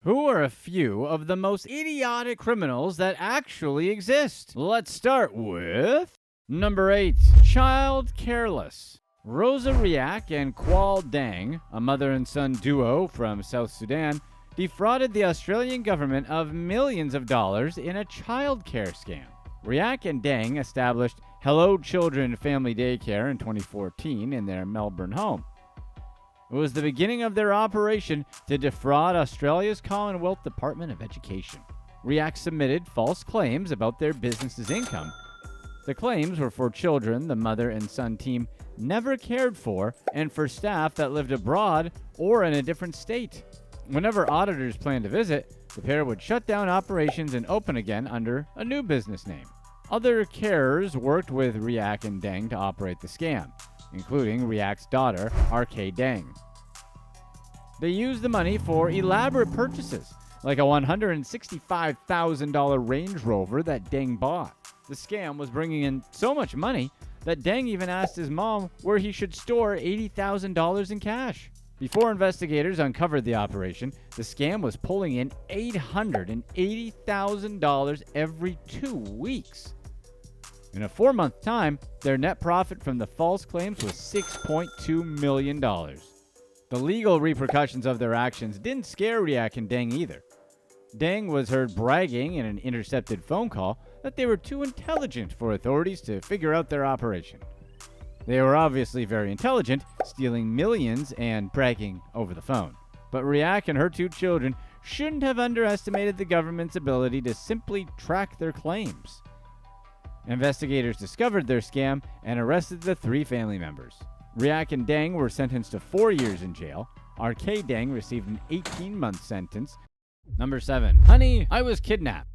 Who are a few of the most idiotic criminals that actually exist? Let's start with number 8, Child Careless. Rosa, Riak and Kuol Deng, a mother and son duo from South Sudan, defrauded the Australian government of millions of dollars in a childcare scam. Riak and Deng established Hello Children Family Daycare in 2014 in their Melbourne home. It was the beginning of their operation to defraud Australia's Commonwealth Department of Education. Riak submitted false claims about their business's income. The claims were for children the mother and son team never cared for and for staff that lived abroad or in a different state. Whenever auditors planned to visit, the pair would shut down operations and open again under a new business name. Other carers worked with Riak and Deng to operate the scam, including Riak's daughter, RK Deng. They used the money for elaborate purchases, like a $165,000 Range Rover that Deng bought. The scam was bringing in so much money that Deng even asked his mom where he should store $80,000 in cash. Before investigators uncovered the operation, the scam was pulling in $880,000 every 2 weeks. In a 4-month time, their net profit from the false claims was $6.2 million. The legal repercussions of their actions didn't scare Riak and Deng either. Deng was heard bragging in an intercepted phone call that they were too intelligent for authorities to figure out their operation. They were obviously very intelligent, stealing millions and bragging over the phone. But Riak and her 2 children shouldn't have underestimated the government's ability to simply track their claims. Investigators discovered their scam and arrested the 3 family members. Riak and Deng were sentenced to 4 years in jail. RK Deng received an 18-month sentence. Number 7. Honey, I was kidnapped.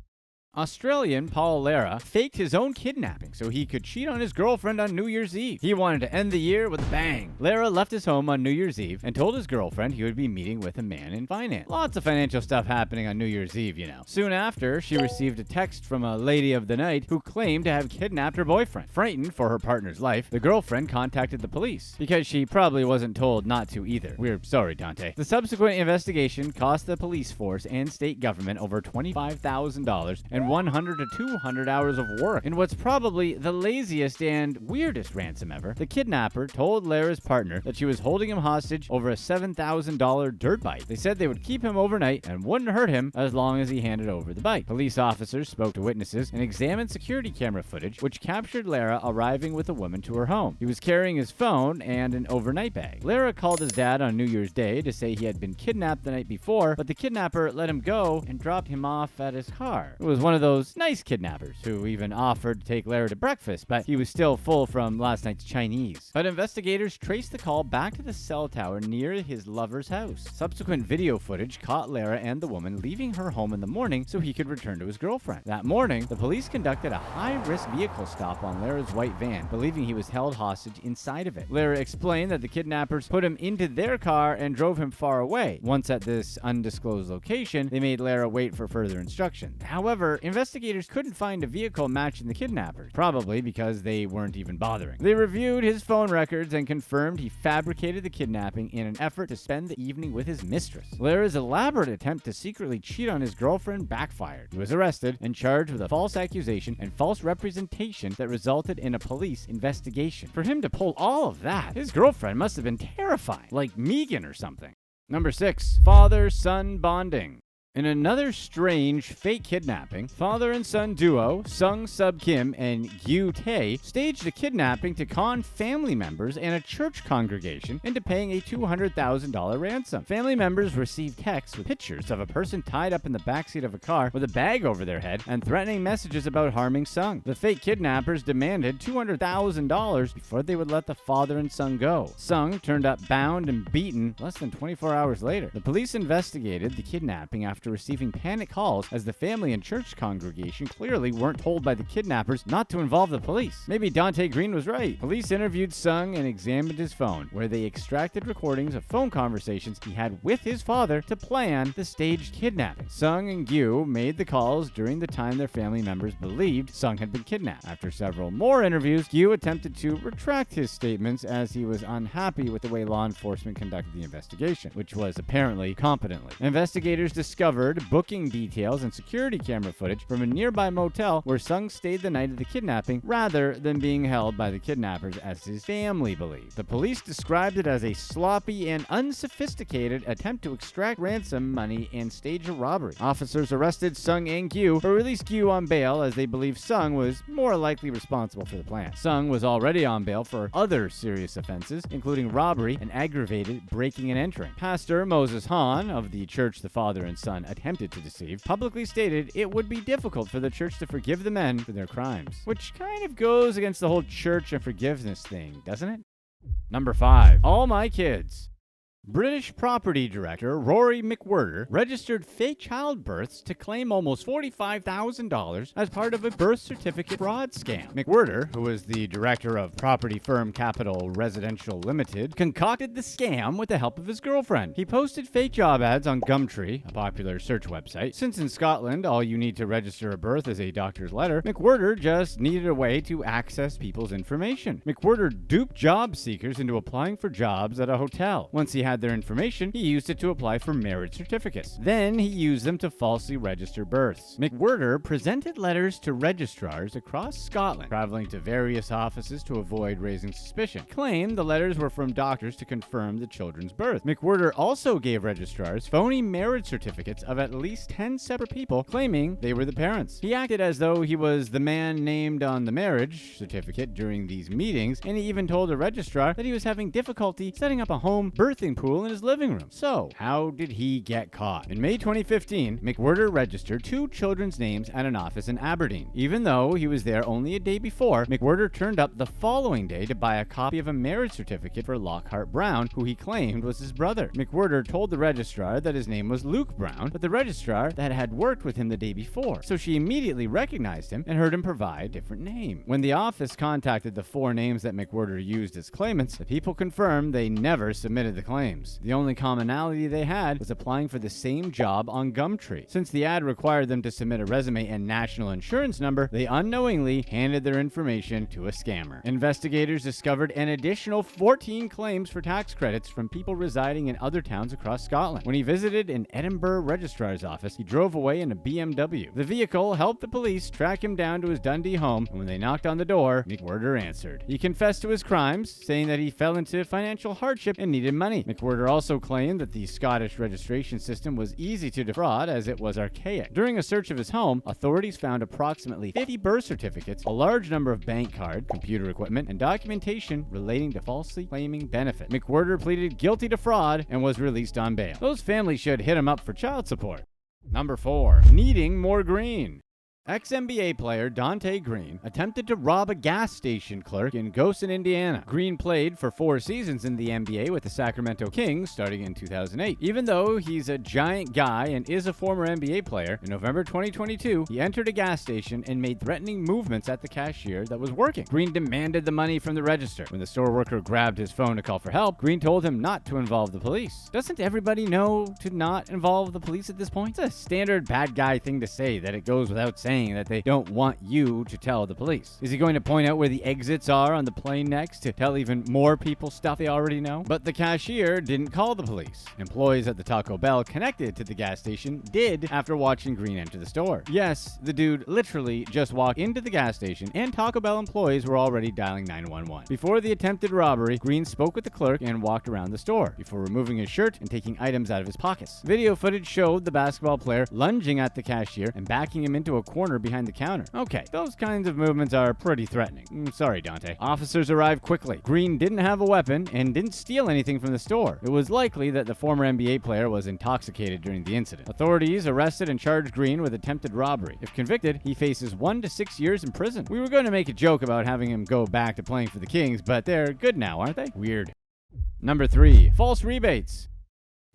Australian Paul Lera faked his own kidnapping so he could cheat on his girlfriend on New Year's Eve. He wanted to end the year with a bang. Lera left his home on New Year's Eve and told his girlfriend he would be meeting with a man in finance. Lots of financial stuff happening on New Year's Eve, you know. Soon after, she received a text from a lady of the night who claimed to have kidnapped her boyfriend. Frightened for her partner's life, the girlfriend contacted the police, because she probably wasn't told not to either. We're sorry, Dante. The subsequent investigation cost the police force and state government over $25,000 and 100 to 200 hours of work. In what's probably the laziest and weirdest ransom ever, the kidnapper told Lera's partner that she was holding him hostage over a $7,000 dirt bike. They said they would keep him overnight and wouldn't hurt him as long as he handed over the bike. Police officers spoke to witnesses and examined security camera footage, which captured Lera arriving with a woman to her home. He was carrying his phone and an overnight bag. Lera called his dad on New Year's Day to say he had been kidnapped the night before, but the kidnapper let him go and dropped him off at his car. It was one of those nice kidnappers who even offered to take Lera to breakfast, but he was still full from last night's Chinese. But investigators traced the call back to the cell tower near his lover's house. Subsequent video footage caught Lera and the woman leaving her home in the morning so he could return to his girlfriend. That morning, the police conducted a high-risk vehicle stop on Lera's white van, believing he was held hostage inside of it. Lera explained that the kidnappers put him into their car and drove him far away. Once at this undisclosed location, they made Lera wait for further instruction. However, investigators couldn't find a vehicle matching the kidnappers, probably because they weren't even bothering. They reviewed his phone records and confirmed he fabricated the kidnapping in an effort to spend the evening with his mistress. Lera's elaborate attempt to secretly cheat on his girlfriend backfired. He was arrested and charged with a false accusation and false representation that resulted in a police investigation. For him to pull all of that, his girlfriend must have been terrifying, like Megan or something. Number 6. FatherSon Bonding. In another strange fake kidnapping, father and son duo Sung Sub Kim and Gyu Tae staged a kidnapping to con family members and a church congregation into paying a $200,000 ransom. Family members received texts with pictures of a person tied up in the backseat of a car with a bag over their head and threatening messages about harming Sung. The fake kidnappers demanded $200,000 before they would let the father and son go. Sung turned up bound and beaten less than 24 hours later. The police investigated the kidnapping after receiving panic calls as the family and church congregation clearly weren't told by the kidnappers not to involve the police. Maybe Dante Green was right. Police interviewed Sung and examined his phone, where they extracted recordings of phone conversations he had with his father to plan the staged kidnapping. Sung and Gyu made the calls during the time their family members believed Sung had been kidnapped. After several more interviews, Gyu attempted to retract his statements as he was unhappy with the way law enforcement conducted the investigation, which was apparently competently. Investigators discovered uncovered booking details and security camera footage from a nearby motel where Sung stayed the night of the kidnapping rather than being held by the kidnappers as his family believed. The police described it as a sloppy and unsophisticated attempt to extract ransom money and stage a robbery. Officers arrested Sung and Kyu, but released Kyu on bail as they believed Sung was more likely responsible for the plan. Sung was already on bail for other serious offenses, including robbery and aggravated breaking and entering. Pastor Moses Han of the church the father and son attempted to deceive publicly stated it would be difficult for the church to forgive the men for their crimes, which kind of goes against the whole church and forgiveness thing, doesn't it? Number 5. All My Kids. British property director Rory McWhirter registered fake childbirths to claim almost $45,000 as part of a birth certificate fraud scam. McWhirter, who is the director of property firm Capital Residential Limited, concocted the scam with the help of his girlfriend. He posted fake job ads on Gumtree, a popular search website. Since in Scotland, all you need to register a birth is a doctor's letter, McWhirter just needed a way to access people's information. McWhirter duped job seekers into applying for jobs at a hotel. Once he had their information, he used it to apply for marriage certificates. Then he used them to falsely register births. McWhirter presented letters to registrars across Scotland, traveling to various offices to avoid raising suspicion. Claimed the letters were from doctors to confirm the children's birth. McWhirter also gave registrars phony marriage certificates of at least 10 separate people, claiming they were the parents. He acted as though he was the man named on the marriage certificate during these meetings, and he even told a registrar that he was having difficulty setting up a home birthing pool in his living room. So, how did he get caught? In May 2015, McWhirter registered 2 children's names at an office in Aberdeen. Even though he was there only a day before, McWhirter turned up the following day to buy a copy of a marriage certificate for Lockhart Brown, who he claimed was his brother. McWhirter told the registrar that his name was Luke Brown, but the registrar that had worked with him the day before. So she immediately recognized him and heard him provide a different name. When the office contacted the 4 names that McWhirter used as claimants, the people confirmed they never submitted the claims. The only commonality they had was applying for the same job on Gumtree. Since the ad required them to submit a resume and national insurance number, they unknowingly handed their information to a scammer. Investigators discovered an additional 14 claims for tax credits from people residing in other towns across Scotland. When he visited an Edinburgh registrar's office, he drove away in a BMW. The vehicle helped the police track him down to his Dundee home, and when they knocked on the door, McWhirter answered. He confessed to his crimes, saying that he fell into financial hardship and needed money. McWhirter also claimed that the Scottish registration system was easy to defraud as it was archaic. During a search of his home, authorities found approximately 50 birth certificates, a large number of bank cards, computer equipment, and documentation relating to falsely claiming benefits. McWhirter pleaded guilty to fraud and was released on bail. Those families should hit him up for child support. Number 4. Needing more green. Ex-NBA player Dante Green attempted to rob a gas station clerk in Goshen, Indiana. Green played for 4 seasons in the NBA with the Sacramento Kings starting in 2008. Even though he's a giant guy and is a former NBA player, in November 2022, he entered a gas station and made threatening movements at the cashier that was working. Green demanded the money from the register. When the store worker grabbed his phone to call for help, Green told him not to involve the police. Doesn't everybody know to not involve the police at this point? It's a standard bad guy thing to say that it goes without saying that they don't want you to tell the police. Is he going to point out where the exits are on the plane next to tell even more people stuff they already know? But the cashier didn't call the police. Employees at the Taco Bell connected to the gas station did after watching Green enter the store. Yes, the dude literally just walked into the gas station and Taco Bell employees were already dialing 911. Before the attempted robbery, Green spoke with the clerk and walked around the store before removing his shirt and taking items out of his pockets. Video footage showed the basketball player lunging at the cashier and backing him into a corner behind the counter. Okay, those kinds of movements are pretty threatening. Sorry, Dante. Officers arrived quickly. Green didn't have a weapon and didn't steal anything from the store. It was likely that the former NBA player was intoxicated during the incident. Authorities arrested and charged Green with attempted robbery. If convicted, he faces 1 to 6 years in prison. We were going to make a joke about having him go back to playing for the Kings, but they're good now, aren't they? Weird. Number 3. False rebates.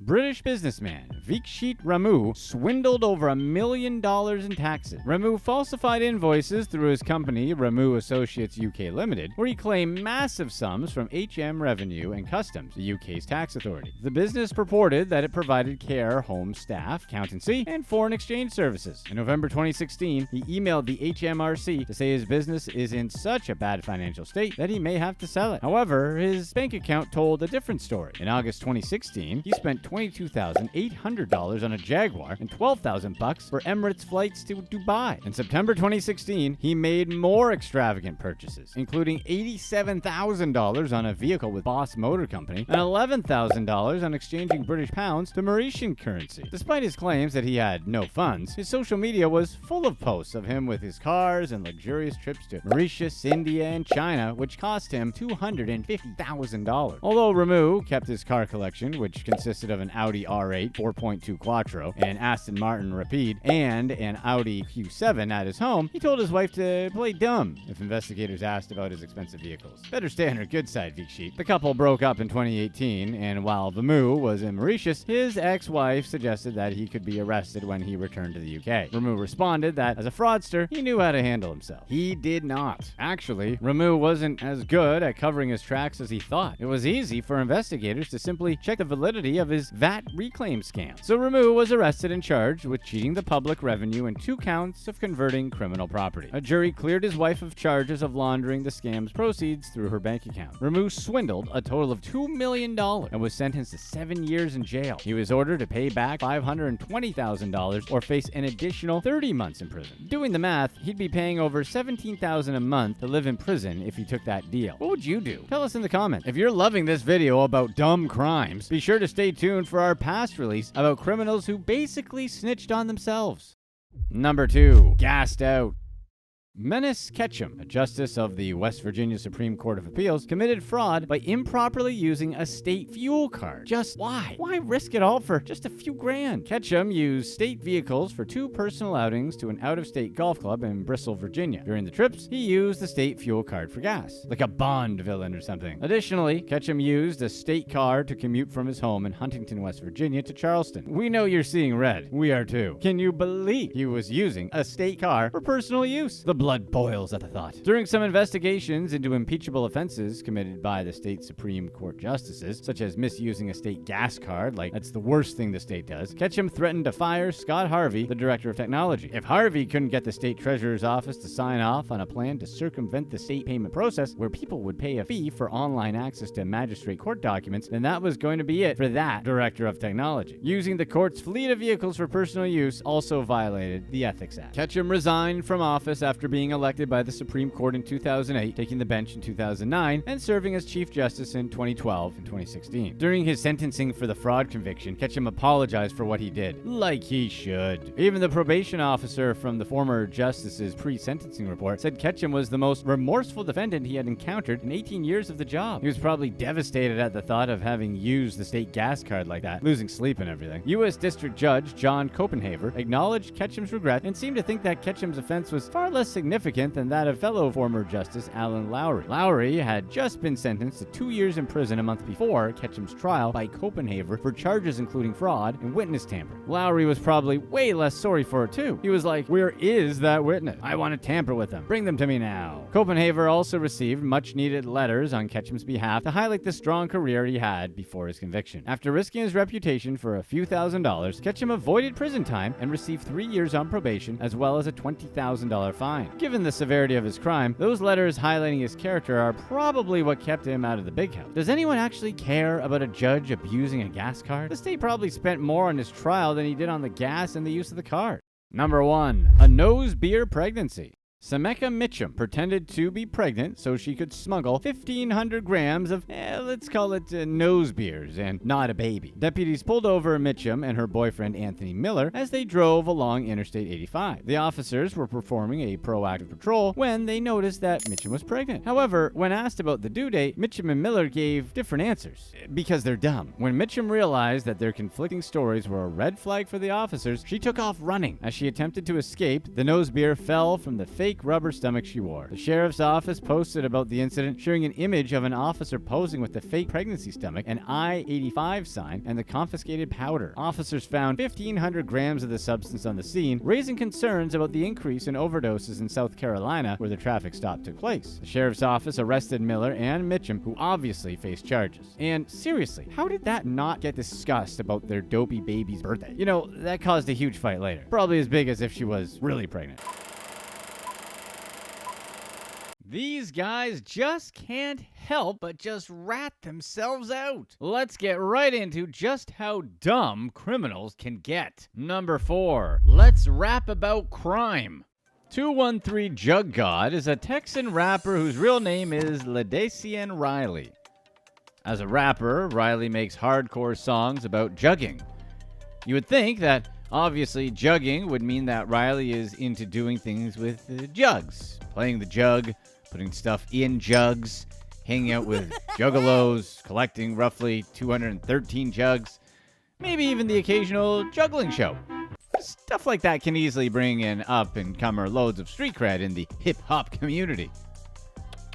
British businessman Vikshit Ramu swindled over $1 million in taxes. Ramu falsified invoices through his company, Ramu Associates UK Limited, where he claimed massive sums from HM Revenue and Customs, the UK's tax authority. The business purported that it provided care, home staff, accountancy, and foreign exchange services. In November 2016, he emailed the HMRC to say his business is in such a bad financial state that he may have to sell it. However, his bank account told a different story. In August 2016, he spent $22,800 on a Jaguar and $12,000 for Emirates flights to Dubai. In September 2016, he made more extravagant purchases, including $87,000 on a vehicle with Boss Motor Company and $11,000 on exchanging British pounds to Mauritian currency. Despite his claims that he had no funds, his social media was full of posts of him with his cars and luxurious trips to Mauritius, India, and China, which cost him $250,000. Although Ramu kept his car collection, which consisted of an Audi R8 4.2 Quattro, an Aston Martin Rapide, and an Audi Q7 at his home, he told his wife to play dumb if investigators asked about his expensive vehicles. Better stay on her good side, Vikshit. The couple broke up in 2018, and while Ramu was in Mauritius, his ex-wife suggested that he could be arrested when he returned to the UK. Ramu responded that as a fraudster, he knew how to handle himself. He did not. Actually, Ramu wasn't as good at covering his tracks as he thought. It was easy for investigators to simply check the validity of his VAT reclaim scam. So Ramu was arrested and charged with cheating the public revenue and 2 counts of converting criminal property. A jury cleared his wife of charges of laundering the scam's proceeds through her bank account. Ramu swindled a total of $2 million and was sentenced to 7 years in jail. He was ordered to pay back $520,000 or face an additional 30 months in prison. Doing the math, he'd be paying over $17,000 a month to live in prison if he took that deal. What would you do? Tell us in the comments. If you're loving this video about dumb crimes, be sure to stay tuned for our past release about criminals who basically snitched on themselves. Number 2. Gassed out. Menace Ketchum, a justice of the West Virginia Supreme Court of Appeals, committed fraud by improperly using a state fuel card. Just why? Why risk it all for just a few grand? Ketchum used state vehicles for 2 personal outings to an out-of-state golf club in Bristol, Virginia. During the trips, he used the state fuel card for gas, like a Bond villain or something. Additionally, Ketchum used a state car to commute from his home in Huntington, West Virginia to Charleston. We know you're seeing red. We are too. Can you believe he was using a state car for personal use? The blood boils at the thought. During some investigations into impeachable offenses committed by the state Supreme Court justices, such as misusing a state gas card, like that's the worst thing the state does, Ketchum threatened to fire Scott Harvey, the director of technology. If Harvey couldn't get the state treasurer's office to sign off on a plan to circumvent the state payment process, where people would pay a fee for online access to magistrate court documents, then that was going to be it for that director of technology. Using the court's fleet of vehicles for personal use also violated the Ethics Act. Ketchum resigned from office after being elected by the Supreme Court in 2008, taking the bench in 2009, and serving as Chief Justice in 2012 and 2016. During his sentencing for the fraud conviction, Ketchum apologized for what he did, like he should. Even the probation officer from the former justice's pre-sentencing report said Ketchum was the most remorseful defendant he had encountered in 18 years of the job. He was probably devastated at the thought of having used the state gas card like that, losing sleep and everything. U.S. District Judge John Copenhaver acknowledged Ketchum's regret and seemed to think that Ketchum's offense was far less significant than that of fellow former Justice Alan Lowry. Lowry had just been sentenced to 2 years in prison a month before Ketchum's trial by Copenhaver for charges including fraud and witness tampering. Lowry was probably way less sorry for it too. He was like, "Where is that witness? I want to tamper with them. Bring them to me now." Copenhaver also received much-needed letters on Ketchum's behalf to highlight the strong career he had before his conviction. After risking his reputation for a few $1,000s, Ketchum avoided prison time and received 3 years on probation as well as a $20,000 fine. Given the severity of his crime, those letters highlighting his character are probably what kept him out of the big house. Does anyone actually care about a judge abusing a gas card? The state probably spent more on his trial than he did on the gas and the use of the card. Number 1. A nose beer pregnancy. Sameka Mitchum pretended to be pregnant so she could smuggle 1,500 grams of, let's call it nose beers and not a baby. Deputies pulled over Mitchum and her boyfriend Anthony Miller as they drove along Interstate 85. The officers were performing a proactive patrol when they noticed that Mitchum was pregnant. However, when asked about the due date, Mitchum and Miller gave different answers because they're dumb. When Mitchum realized that their conflicting stories were a red flag for the officers, she took off running. As she attempted to escape, the nose beer fell from the fake rubber stomach she wore. The sheriff's office posted about the incident, showing an image of an officer posing with the fake pregnancy stomach, an I-85 sign, and the confiscated powder. Officers found 1,500 grams of the substance on the scene, raising concerns about the increase in overdoses in South Carolina, where the traffic stop took place. The sheriff's office arrested Miller and Mitchum, who obviously faced charges. And seriously, how did that not get discussed about their dopey baby's birthday? You know, that caused a huge fight later. Probably as big as if she was really pregnant. These guys just can't help but just rat themselves out. Let's get right into just how dumb criminals can get. Number 4, let's rap about crime. 213 Jug God is a Texan rapper whose real name is Ladacien Riley. As a rapper, Riley makes hardcore songs about jugging. You would think that obviously jugging would mean that Riley is into doing things with jugs, playing the jug, putting stuff in jugs, hanging out with juggalos, collecting roughly 213 jugs, maybe even the occasional juggling show. Stuff like that can easily bring in up-and-comer loads of street cred in the hip-hop community.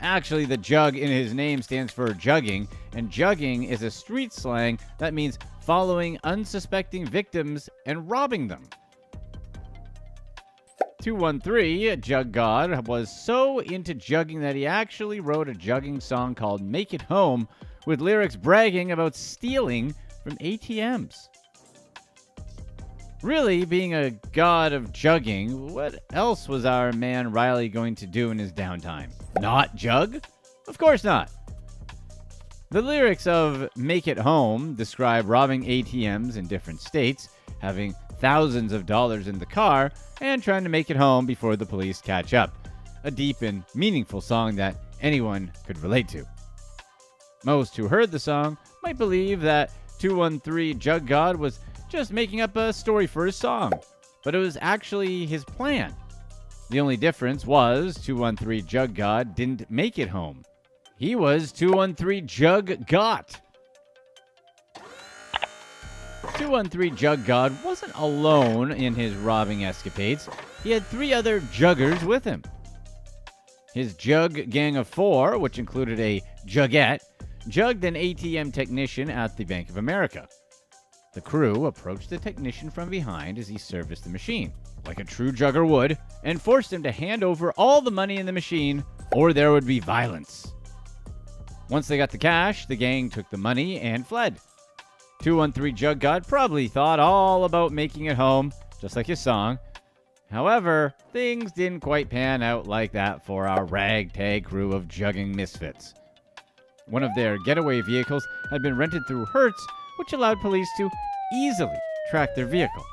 Actually, the jug in his name stands for jugging, and jugging is a street slang that means following unsuspecting victims and robbing them. 213, Jug God, was so into jugging that he actually wrote a jugging song called Make It Home, with lyrics bragging about stealing from ATMs. Really, being a god of jugging, what else was our man Riley going to do in his downtime? Not jug? Of course not. The lyrics of Make It Home describe robbing ATMs in different states, having thousands of dollars in the car, and trying to make it home before the police catch up. A deep and meaningful song that anyone could relate to. Most who heard the song might believe that 213 Jug God was just making up a story for his song, but it was actually his plan. The only difference was 213 Jug God didn't make it home. He was 213 Jug Got. 213 Jug God wasn't alone in his robbing escapades. He had 3 other juggers with him. His jug gang of 4, which included a juggette, jugged an ATM technician at the Bank of America. The crew approached the technician from behind as he serviced the machine, like a true jugger would, and forced him to hand over all the money in the machine, or there would be violence. Once they got the cash, the gang took the money and fled. 213 Jug God probably thought all about making it home, just like his song. However, things didn't quite pan out like that for our ragtag crew of jugging misfits. One of their getaway vehicles had been rented through Hertz, which allowed police to easily track their vehicle.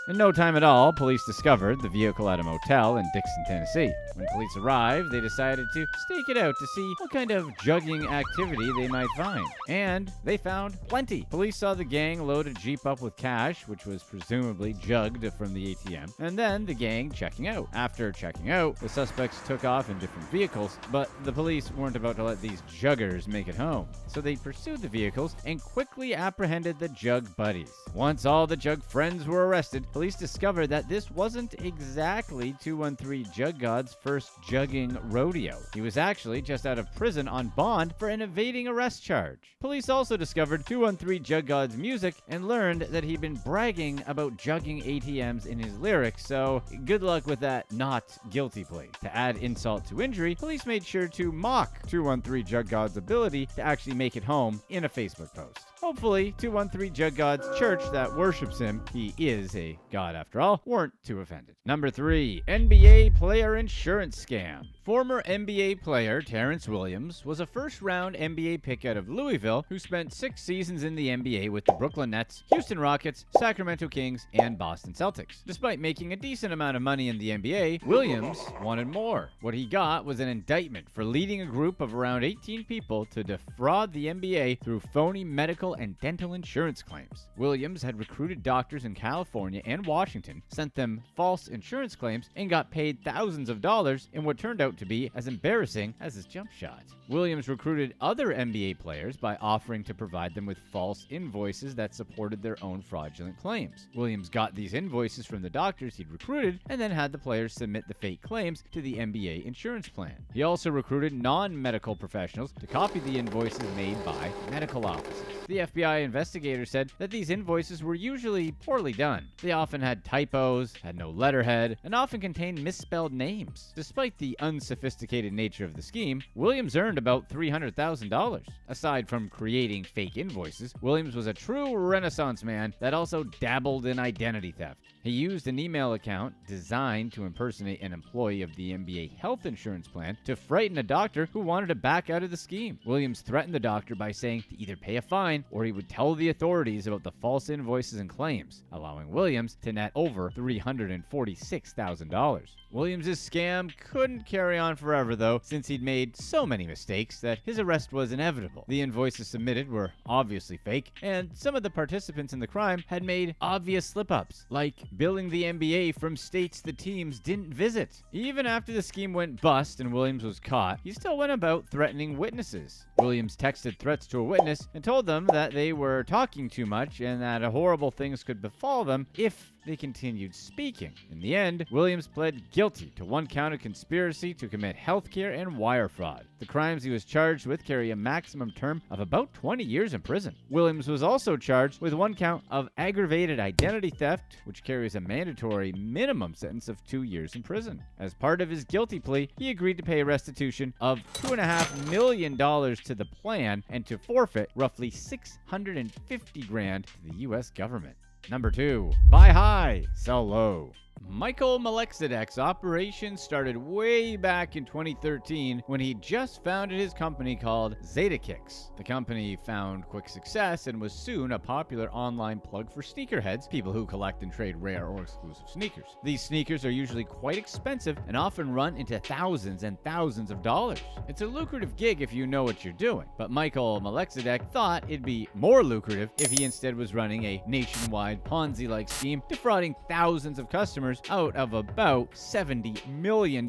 In no time at all, police discovered the vehicle at a motel in Dixon, Tennessee. When police arrived, they decided to stake it out to see what kind of jugging activity they might find. And they found plenty. Police saw the gang load a Jeep up with cash, which was presumably jugged from the ATM, and then the gang checking out. After checking out, the suspects took off in different vehicles, but the police weren't about to let these juggers make it home. So they pursued the vehicles and quickly apprehended the jug buddies. Once all the jug friends were arrested, police discovered that this wasn't exactly 213 Jug God's first jugging rodeo. He was actually just out of prison on bond for an evading arrest charge. Police also discovered 213 Jug God's music and learned that he'd been bragging about jugging ATMs in his lyrics, so good luck with that not guilty plea. To add insult to injury, police made sure to mock 213 Jug God's ability to actually make it home in a Facebook post. Hopefully, 213 Jug God's church that worships him, he is a god after all, weren't too offended. Number 3, NBA player insurance scam. Former NBA player Terrence Williams was a first-round NBA pick out of Louisville who spent 6 seasons in the NBA with the Brooklyn Nets, Houston Rockets, Sacramento Kings, and Boston Celtics. Despite making a decent amount of money in the NBA, Williams wanted more. What he got was an indictment for leading a group of around 18 people to defraud the NBA through phony medical and dental insurance claims. Williams had recruited doctors in California and Washington, sent them false insurance claims, and got paid thousands of dollars in what turned out to be as embarrassing as his jump shot. Williams recruited other NBA players by offering to provide them with false invoices that supported their own fraudulent claims. Williams got these invoices from the doctors he'd recruited and then had the players submit the fake claims to the NBA insurance plan. He also recruited non-medical professionals to copy the invoices made by medical offices. The FBI investigator said that these invoices were usually poorly done. They often had typos, had no letterhead, and often contained misspelled names. Despite the unsophisticated nature of the scheme, Williams earned about $300,000. Aside from creating fake invoices, Williams was a true Renaissance man that also dabbled in identity theft. He used an email account designed to impersonate an employee of the NBA health insurance plan to frighten a doctor who wanted to back out of the scheme. Williams threatened the doctor by saying to either pay a fine or he would tell the authorities about the false invoices and claims, allowing Williams to net over $346,000. Williams' scam couldn't carry on forever, though, since he'd made so many mistakes that his arrest was inevitable. The invoices submitted were obviously fake, and some of the participants in the crime had made obvious slip-ups, like billing the NBA from states the teams didn't visit. Even after the scheme went bust and Williams was caught, he still went about threatening witnesses. Williams texted threats to a witness and told them that they were talking too much and that horrible things could befall them if they continued speaking. In the end, Williams pled guilty to 1 count of conspiracy to commit healthcare and wire fraud. The crimes he was charged with carry a maximum term of about 20 years in prison. Williams was also charged with 1 count of aggravated identity theft, which carries a mandatory minimum sentence of 2 years in prison. As part of his guilty plea, he agreed to pay a restitution of $2.5 million to the plan and to forfeit roughly $650,000 to the U.S. government. Number 2. Buy high, sell low. Michael Melchizedek's operation started way back in 2013 when he just founded his company called ZetaKicks. The company found quick success and was soon a popular online plug for sneakerheads, people who collect and trade rare or exclusive sneakers. These sneakers are usually quite expensive and often run into thousands and thousands of dollars. It's a lucrative gig if you know what you're doing, but Michael Melchizedek thought it'd be more lucrative if he instead was running a nationwide Ponzi-like scheme, defrauding thousands of customers out of about $70 million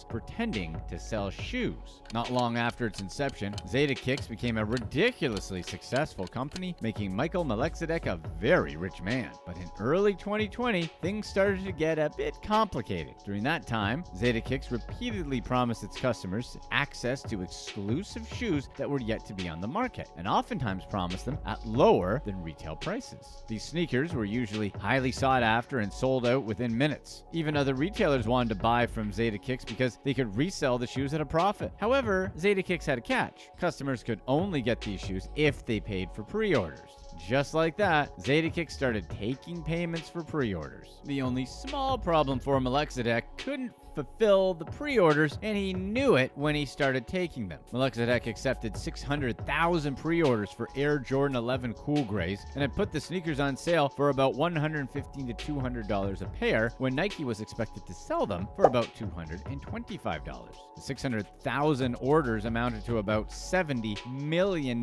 pretending to sell shoes. Not long after its inception, ZetaKicks became a ridiculously successful company, making Michael Melchizedek a very rich man. But in early 2020, things started to get a bit complicated. During that time, ZetaKicks repeatedly promised its customers access to exclusive shoes that were yet to be on the market, and oftentimes promised them at lower than retail prices. These sneakers were usually highly sought after and sold out within minutes. Even other retailers wanted to buy from ZetaKicks because they could resell the shoes at a profit. However, ZetaKicks had a catch. Customers could only get these shoes if they paid for pre-orders. Just like that, ZetaKicks started taking payments for pre-orders. The only small problem for Melchizedek, couldn't fulfill the pre-orders, and he knew it when he started taking them. Melchizedek accepted 600,000 pre-orders for Air Jordan 11 Cool Grays and had put the sneakers on sale for about $115 to $200 a pair when Nike was expected to sell them for about $225. The 600,000 orders amounted to about $70 million.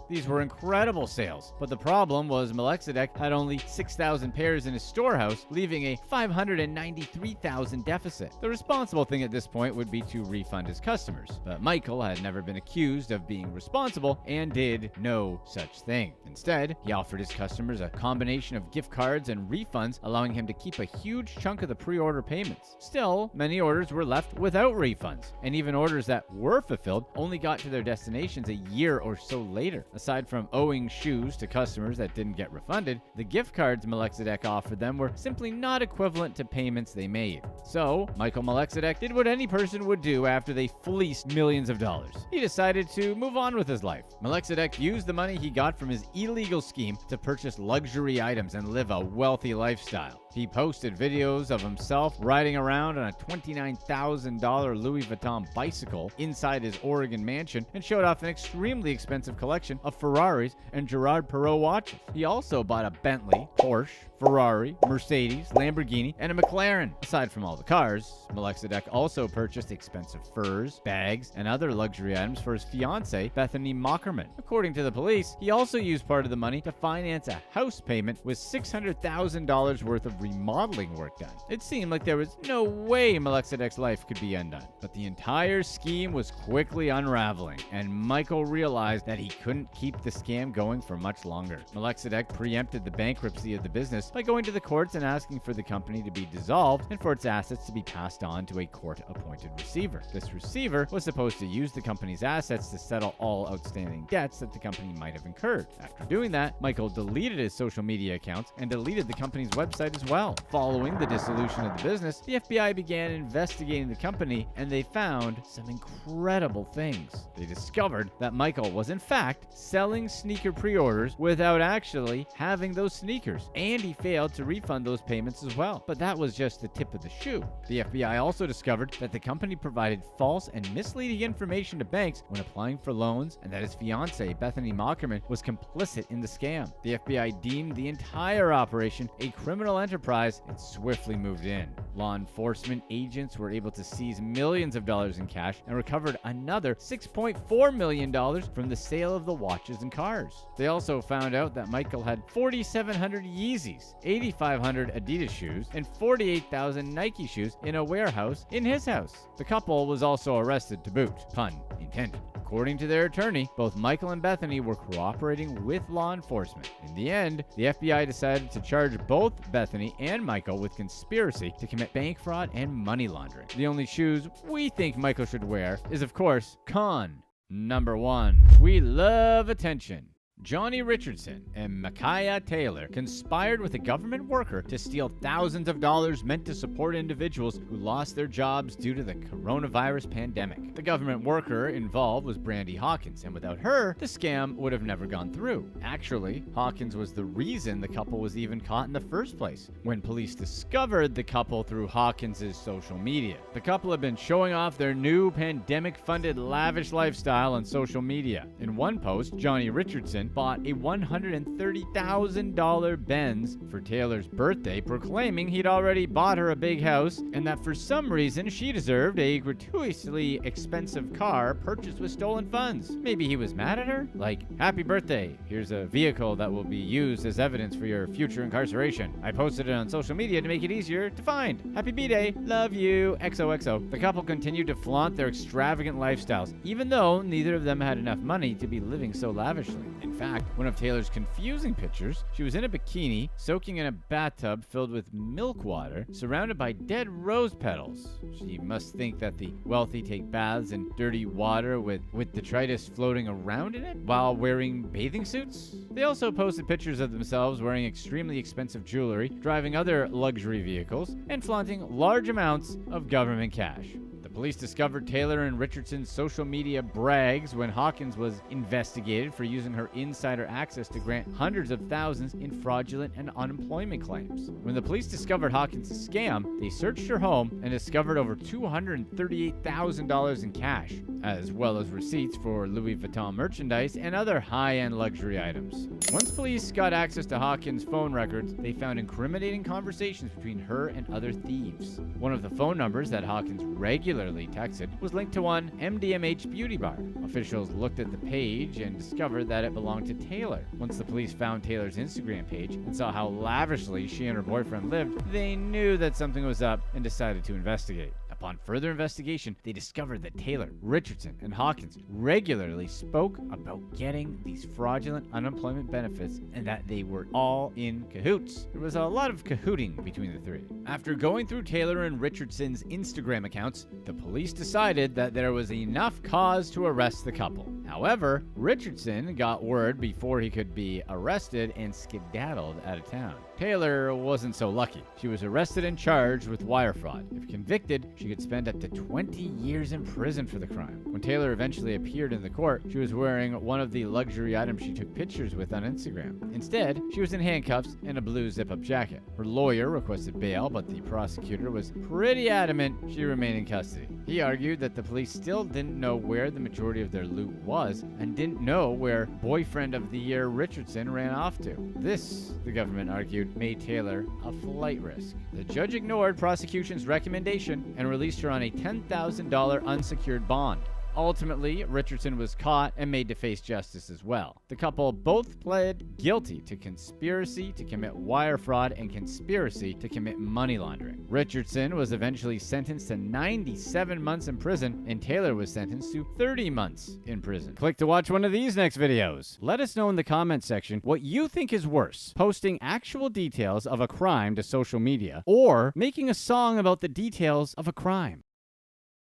These were incredible sales, but the problem was Melchizedek had only 6,000 pairs in his storehouse, leaving a $593,000 deficit. The responsible thing at this point would be to refund his customers, but Michael had never been accused of being responsible and did no such thing. Instead, he offered his customers a combination of gift cards and refunds, allowing him to keep a huge chunk of the pre-order payments. Still, many orders were left without refunds, and even orders that were fulfilled only got to their destinations a year or so later. Aside from owing shoes to customers that didn't get refunded, the gift cards Melchizedek offered them were simply not equivalent to payments they made. So, Michael Melchizedek did what any person would do after they fleeced millions of dollars. He decided to move on with his life. Melchizedek used the money he got from his illegal scheme to purchase luxury items and live a wealthy lifestyle. He posted videos of himself riding around on a $29,000 Louis Vuitton bicycle inside his Oregon mansion and showed off an extremely expensive collection of Ferraris and Gerard Perrault watches. He also bought a Bentley, Porsche, Ferrari, Mercedes, Lamborghini, and a McLaren. Aside from all the cars, Melchizedek also purchased expensive furs, bags, and other luxury items for his fiancée, Bethany Mockerman. According to the police, he also used part of the money to finance a house payment with $600,000 worth of remodeling work done. It seemed like there was no way Melchizedek's life could be undone. But the entire scheme was quickly unraveling, and Michael realized that he couldn't keep the scam going for much longer. Melchizedek preempted the bankruptcy of the business by going to the courts and asking for the company to be dissolved and for its assets to be passed on to a court-appointed receiver. This receiver was supposed to use the company's assets to settle all outstanding debts that the company might have incurred. After doing that, Michael deleted his social media accounts and deleted the company's website as well. Following the dissolution of the business, the FBI began investigating the company, and they found some incredible things. They discovered that Michael was in fact selling sneaker pre-orders without actually having those sneakers, and he failed to refund those payments as well. But that was just the tip of the shoe. The FBI also discovered that the company provided false and misleading information to banks when applying for loans, and that his fiancée, Bethany Mockerman, was complicit in the scam. The FBI deemed the entire operation a criminal enterprise and swiftly moved in. Law enforcement agents were able to seize millions of dollars in cash and recovered another $6.4 million from the sale of the watches and cars. They also found out that Michael had 4,700 Yeezys, 8,500 Adidas shoes, and 48,000 Nike shoes in a warehouse in his house. The couple was also arrested to boot, pun intended. According to their attorney, both Michael and Bethany were cooperating with law enforcement. In the end, the FBI decided to charge both Bethany and Michael with conspiracy to commit bank fraud and money laundering. The only shoes we think Michael should wear is, of course, con. Number 1. We love attention. Johnny Richardson and Micaiah Taylor conspired with a government worker to steal thousands of dollars meant to support individuals who lost their jobs due to the coronavirus pandemic. The government worker involved was Brandy Hawkins, and without her, the scam would have never gone through. Actually, Hawkins was the reason the couple was even caught in the first place. When police discovered the couple through Hawkins' social media, the couple had been showing off their new pandemic-funded lavish lifestyle on social media. In one post, Johnny Richardson bought a $130,000 Benz for Taylor's birthday, proclaiming he'd already bought her a big house and that for some reason she deserved a gratuitously expensive car purchased with stolen funds. Maybe he was mad at her? Like, happy birthday, here's a vehicle that will be used as evidence for your future incarceration. I posted it on social media to make it easier to find. Happy B-Day, love you, XOXO. The couple continued to flaunt their extravagant lifestyles, even though neither of them had enough money to be living so lavishly. In fact, one of Taylor's confusing pictures, she was in a bikini, soaking in a bathtub filled with milk water, surrounded by dead rose petals. She must think that the wealthy take baths in dirty water with detritus floating around in it while wearing bathing suits. They also posted pictures of themselves wearing extremely expensive jewelry, driving other luxury vehicles, and flaunting large amounts of government cash. Police discovered Taylor and Richardson's social media brags when Hawkins was investigated for using her insider access to grant hundreds of thousands in fraudulent and unemployment claims. When the police discovered Hawkins' scam, they searched her home and discovered over $238,000 in cash, as well as receipts for Louis Vuitton merchandise and other high-end luxury items. Once police got access to Hawkins' phone records, they found incriminating conversations between her and other thieves. One of the phone numbers that Hawkins regularly texted was linked to one MDMH beauty bar. Officials looked at the page and discovered that it belonged to Taylor. Once the police found Taylor's Instagram page and saw how lavishly she and her boyfriend lived, they knew that something was up and decided to investigate. Upon further investigation, they discovered that Taylor, Richardson, and Hawkins regularly spoke about getting these fraudulent unemployment benefits and that they were all in cahoots. There was a lot of cahooting between the three. After going through Taylor and Richardson's Instagram accounts, the police decided that there was enough cause to arrest the couple. However, Richardson got word before he could be arrested and skedaddled out of town. Taylor wasn't so lucky. She was arrested and charged with wire fraud. If convicted, she could spend up to 20 years in prison for the crime. When Taylor eventually appeared in the court, she was wearing one of the luxury items she took pictures with on Instagram. Instead, she was in handcuffs and a blue zip-up jacket. Her lawyer requested bail, but the prosecutor was pretty adamant she remain in custody. He argued that the police still didn't know where the majority of their loot was and didn't know where boyfriend of the year Richardson ran off to. This, the government argued, made Taylor a flight risk. The judge ignored prosecution's recommendation and released her on a $10,000 unsecured bond. Ultimately, Richardson was caught and made to face justice as well. The couple both pled guilty to conspiracy to commit wire fraud and conspiracy to commit money laundering. Richardson was eventually sentenced to 97 months in prison, and Taylor was sentenced to 30 months in prison. Click to watch one of these next videos. Let us know in the comments section what you think is worse, posting actual details of a crime to social media or making a song about the details of a crime.